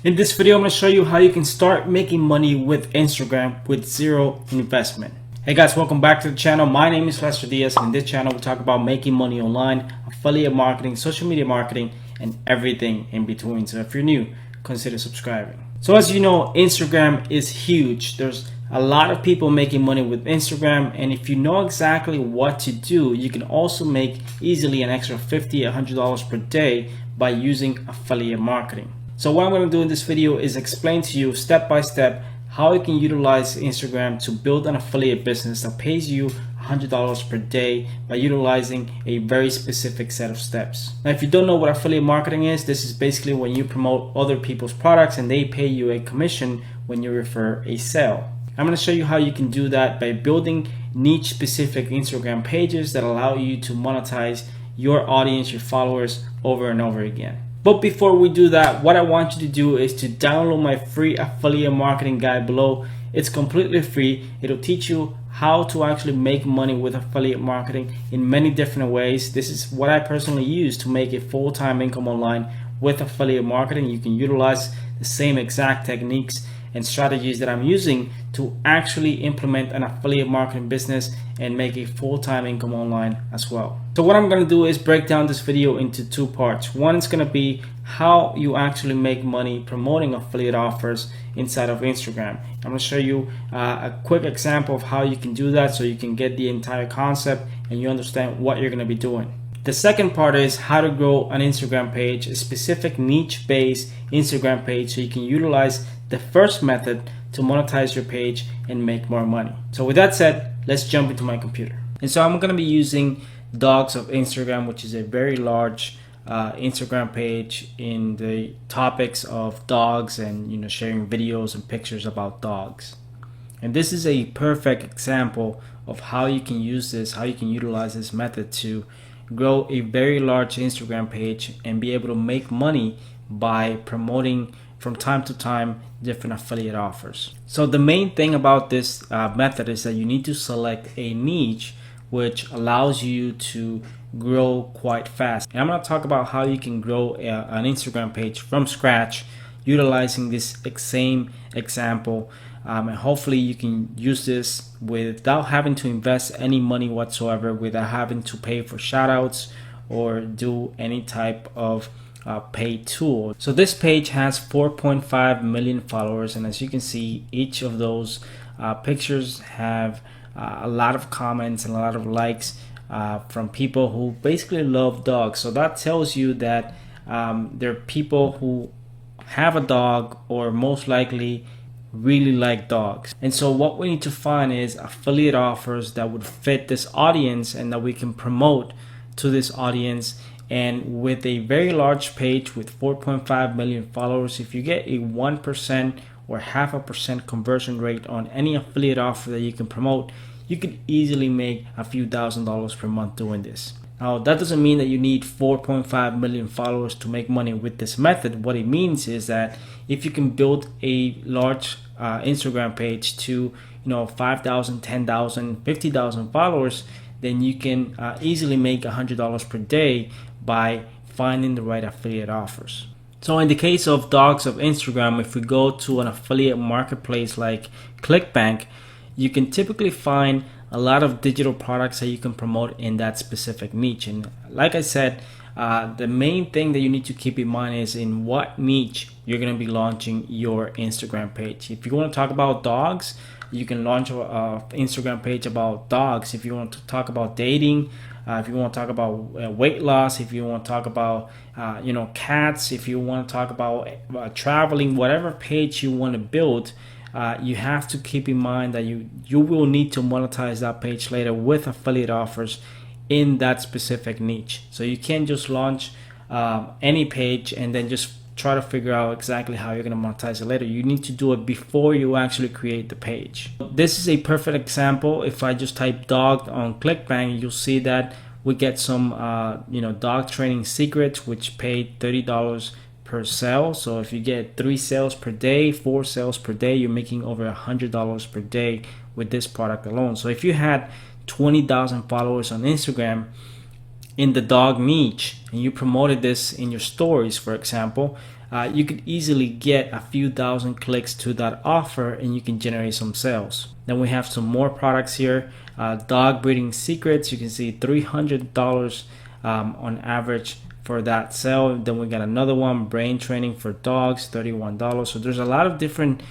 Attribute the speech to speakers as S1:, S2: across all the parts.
S1: In this video, I'm going to show you how you can start making money with Instagram with zero investment. Hey guys, welcome back to the channel. My name is Lester Diaz, and in this channel we talk about making money online, affiliate marketing, social media marketing, and everything in between. So if you're new, consider subscribing. So as you know, Instagram is huge. There's a lot of people making money with Instagram, and if you know exactly what to do, you can also make easily an extra $50, $100 per day by using affiliate marketing. So what I'm going to do in this video is explain to you step by step how you can utilize Instagram to build an affiliate business that pays you $100 per day by utilizing a very specific set of steps. Now, if you don't know what affiliate marketing is, this is basically when you promote other people's products and they pay you a commission when you refer a sale. I'm going to show you how you can do that by building niche specific Instagram pages that allow you to monetize your audience, your followers over and over again. But before we do that, what I want you to do is to download my free affiliate marketing guide below. It's completely free. It'll teach you how to actually make money with affiliate marketing in many different ways. This is what I personally use to make a full-time income online with affiliate marketing. You can utilize the same exact techniques and strategies that I'm using to actually implement an affiliate marketing business and make a full-time income online as well. So what I'm going to do is break down this video into two parts. One is going to be how you actually make money promoting affiliate offers inside of Instagram. I'm going to show you a quick example of how you can do that so you can get the entire concept and you understand what you're going to be doing. The second part is how to grow an Instagram page, a specific niche-based Instagram page, so you can utilize the first method to monetize your page and make more money. So with that said, let's jump into my computer. And so I'm going to be using Dogs of Instagram, which is a very large Instagram page in the topics of dogs and sharing videos and pictures about dogs. And this is a perfect example of how you can use this, how you can utilize this method to grow a very large Instagram page and be able to make money by promoting from time to time different affiliate offers. So the main thing about this method is that you need to select a niche which allows you to grow quite fast. And I'm going to talk about how you can grow an Instagram page from scratch utilizing this same example, and hopefully you can use this without having to invest any money whatsoever, without having to pay for shoutouts or do any type of paid tool. So this page has 4.5 million followers, and as you can see, each of those pictures have a lot of comments and a lot of likes from people who basically love dogs. So that tells you that there are people who have a dog or most likely really like dogs. And so what we need to find is affiliate offers that would fit this audience and that we can promote to this audience. And with a very large page with 4.5 million followers, if you get a 1% or 0.5% conversion rate on any affiliate offer that you can promote, you could easily make a few $1,000s per month doing this. Now, that doesn't mean that you need 4.5 million followers to make money with this method. What it means is that if you can build a large Instagram page to 5,000, 10,000, 50,000 followers, then you can easily make $100 per day by finding the right affiliate offers. So in the case of Dogs of Instagram, if we go to an affiliate marketplace like ClickBank, you can typically find a lot of digital products that you can promote in that specific niche. And like I said, the main thing that you need to keep in mind is in what niche you're going to be launching your Instagram page. If you want to talk about dogs, you can launch an Instagram page about dogs. If you want to talk about dating, if you want to talk about weight loss, if you want to talk about cats, if you want to talk about traveling, whatever page you want to build, you have to keep in mind that you will need to monetize that page later with affiliate offers in that specific niche. So you can't just launch any page and then just try to figure out exactly how you're going to monetize it later. You need to do it before you actually create the page. This is a perfect example. If I just type dog on ClickBank, you'll see that we get some dog training secrets, which paid $30 per sale. So if you get 3 sales per day, 4 sales per day, you're making over $100 per day with this product alone. So if you had 20,000 followers on Instagram in the dog niche and you promoted this in your stories, for example, you could easily get a few thousand clicks to that offer and you can generate some sales. Then we have some more products here. Dog breeding secrets, you can see $300 on average for that sale. Then we got another one, brain training for dogs, $31. So there's a lot of different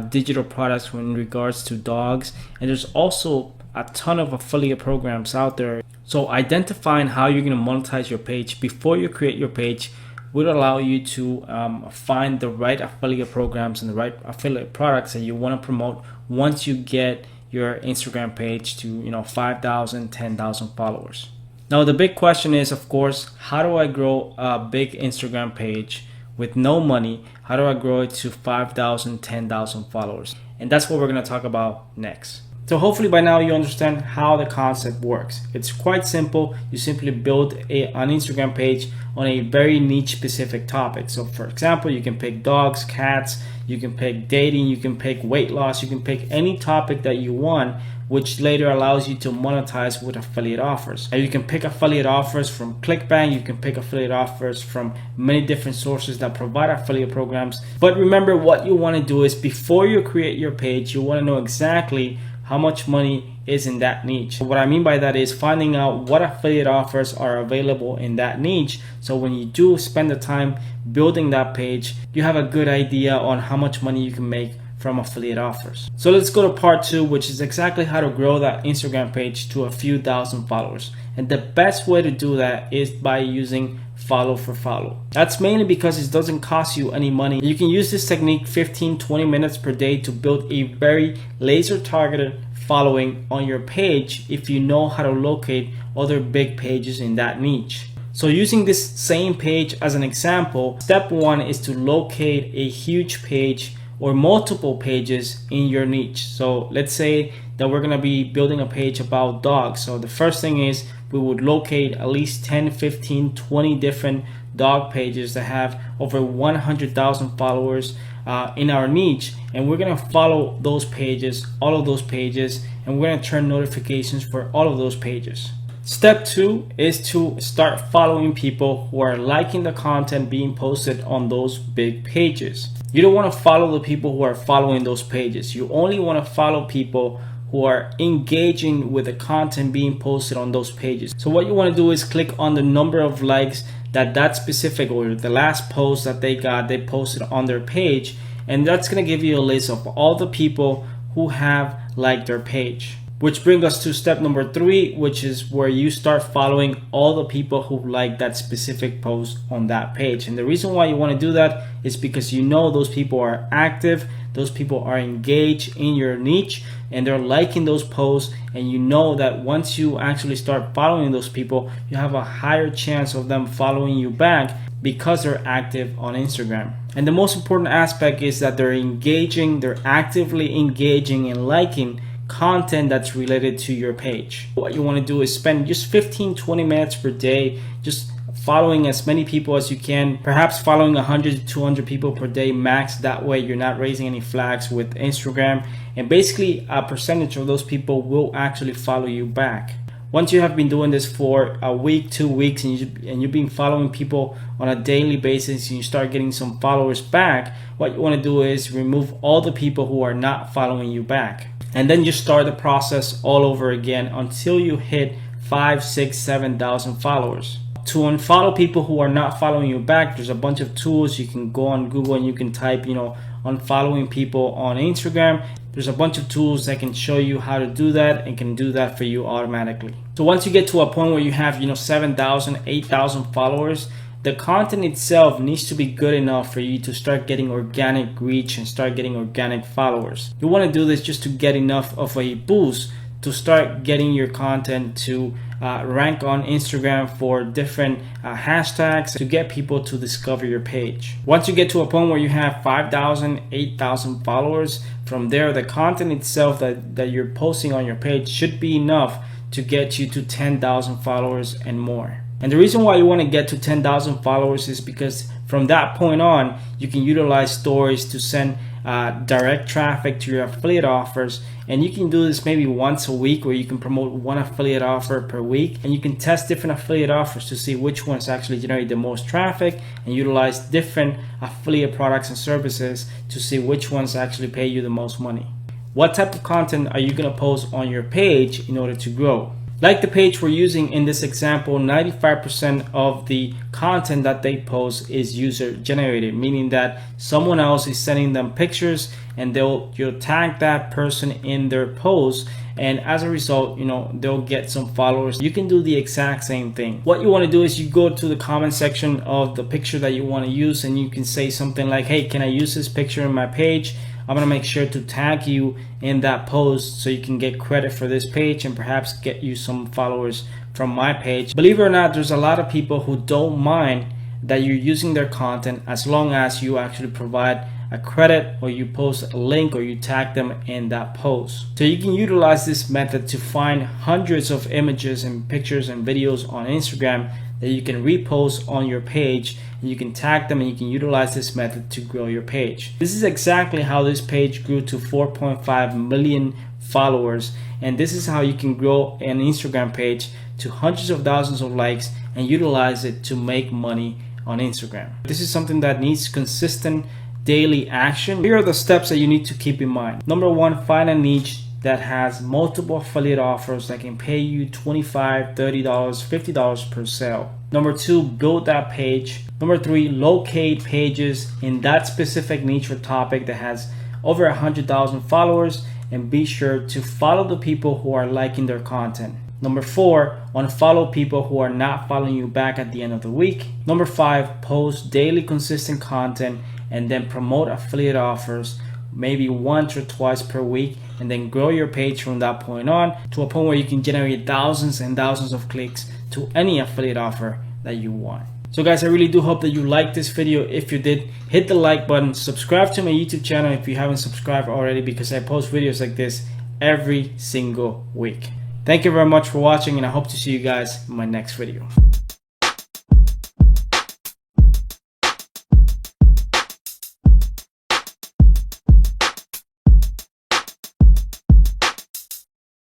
S1: digital products in regards to dogs, and there's also a ton of affiliate programs out there. So identifying how you're going to monetize your page before you create your page would allow you to find the right affiliate programs and the right affiliate products that you want to promote once you get your Instagram page to 5,000, 10,000 followers. Now the big question is, of course, how do I grow a big Instagram page with no money? How do I grow it to 5,000, 10,000 followers? And that's what we're going to talk about next. So hopefully by now you understand how the concept works. It's quite simple. You simply build an Instagram page on a very niche specific topic. So for example, you can pick dogs, cats, you can pick dating, you can pick weight loss, you can pick any topic that you want, which later allows you to monetize with affiliate offers. And you can pick affiliate offers from ClickBank, you can pick affiliate offers from many different sources that provide affiliate programs. But remember, what you want to do is before you create your page, you want to know exactly how much money is in that niche. What I mean by that is finding out what affiliate offers are available in that niche. So when you do spend the time building that page, you have a good idea on how much money you can make from affiliate offers. So let's go to part 2, which is exactly how to grow that Instagram page to a few thousand followers. And the best way to do that is by using follow for follow. That's mainly because it doesn't cost you any money. You can use this technique 15-20 minutes per day to build a very laser targeted following on your page if you know how to locate other big pages in that niche. So using this same page as an example, step 1 is to locate a huge page or multiple pages in your niche. So let's say that we're gonna be building a page about dogs. So the first thing is we would locate at least 10, 15, 20 different dog pages that have over 100,000 followers in our niche, and we're gonna follow those pages, all of those pages, and we're gonna turn notifications for all of those pages. Step 2 is to start following people who are liking the content being posted on those big pages. You don't want to follow the people who are following those pages. You only want to follow people who are engaging with the content being posted on those pages. So what you want to do is click on the number of likes that specific, or the last post that they posted on their page, and that's going to give you a list of all the people who have liked their page. Which brings us to step number 3, which is where you start following all the people who like that specific post on that page. And the reason why you want to do that is because you know those people are active, those people are engaged in your niche, and they're liking those posts, and you know that once you actually start following those people, you have a higher chance of them following you back because they're active on Instagram. And the most important aspect is that they're engaging, they're actively engaging and liking content that's related to your page. What you want to do is spend just 15-20 minutes per day just following as many people as you can, perhaps following 100 to 200 people per day max. That way you're not raising any flags with Instagram, and basically a percentage of those people will actually follow you back. Once you have been doing this for a week, 2 weeks, and you've been following people on a daily basis, and you start getting some followers back, what you want to do is remove all the people who are not following you back. And then you start the process all over again until you hit 5, 6, 7,000 followers. To unfollow people who are not following you back, there's a bunch of tools. You can go on Google and you can type, unfollowing people on Instagram. There's a bunch of tools that can show you how to do that and can do that for you automatically. So once you get to a point where you have, 7,000, 8,000 followers, the content itself needs to be good enough for you to start getting organic reach and start getting organic followers. You want to do this just to get enough of a boost to start getting your content to rank on Instagram for different hashtags to get people to discover your page. Once you get to a point where you have 5,000, 8,000 followers, from there the content itself that you're posting on your page should be enough to get you to 10,000 followers and more. And the reason why you want to get to 10,000 followers is because From that point on, you can utilize stories to send direct traffic to your affiliate offers, and you can do this maybe once a week, where you can promote one affiliate offer per week, and you can test different affiliate offers to see which ones actually generate the most traffic, and utilize different affiliate products and services to see which ones actually pay you the most money. What type of content are you going to post on your page in order to grow? Like the page we're using in this example, 95% of the content that they post is user generated, meaning that someone else is sending them pictures and you'll tag that person in their post, and as a result, they'll get some followers. You can do the exact same thing. What you want to do is you go to the comment section of the picture that you want to use, and you can say something like, hey, can I use this picture in my page? I'm gonna make sure to tag you in that post so you can get credit for this page and perhaps get you some followers from my page. Believe it or not, there's a lot of people who don't mind that you're using their content as long as you actually provide a credit, or you post a link, or you tag them in that post. So you can utilize this method to find hundreds of images and pictures and videos on Instagram that you can repost on your page, and you can tag them, and you can utilize this method to grow your page. This is exactly how this page grew to 4.5 million followers, and this is how you can grow an Instagram page to hundreds of thousands of likes and utilize it to make money on Instagram. This is something that needs consistent daily action. Here are the steps that you need to keep in mind. Number one, find a niche that has multiple affiliate offers that can pay you $25, $30, $50 per sale. Number two, build that page. Number three, locate pages in that specific niche or topic that has over 100,000 followers, and be sure to follow the people who are liking their content. Number four, unfollow people who are not following you back at the end of the week. Number five, post daily consistent content, and then promote affiliate offers maybe once or twice per week, and then grow your page from that point on to a point where you can generate thousands and thousands of clicks to any affiliate offer that you want. So guys, I really do hope that you liked this video. If you did, hit the like button, subscribe to my YouTube channel if you haven't subscribed already, because I post videos like this every single week. Thank you very much for watching, and I hope to see you guys in my next video.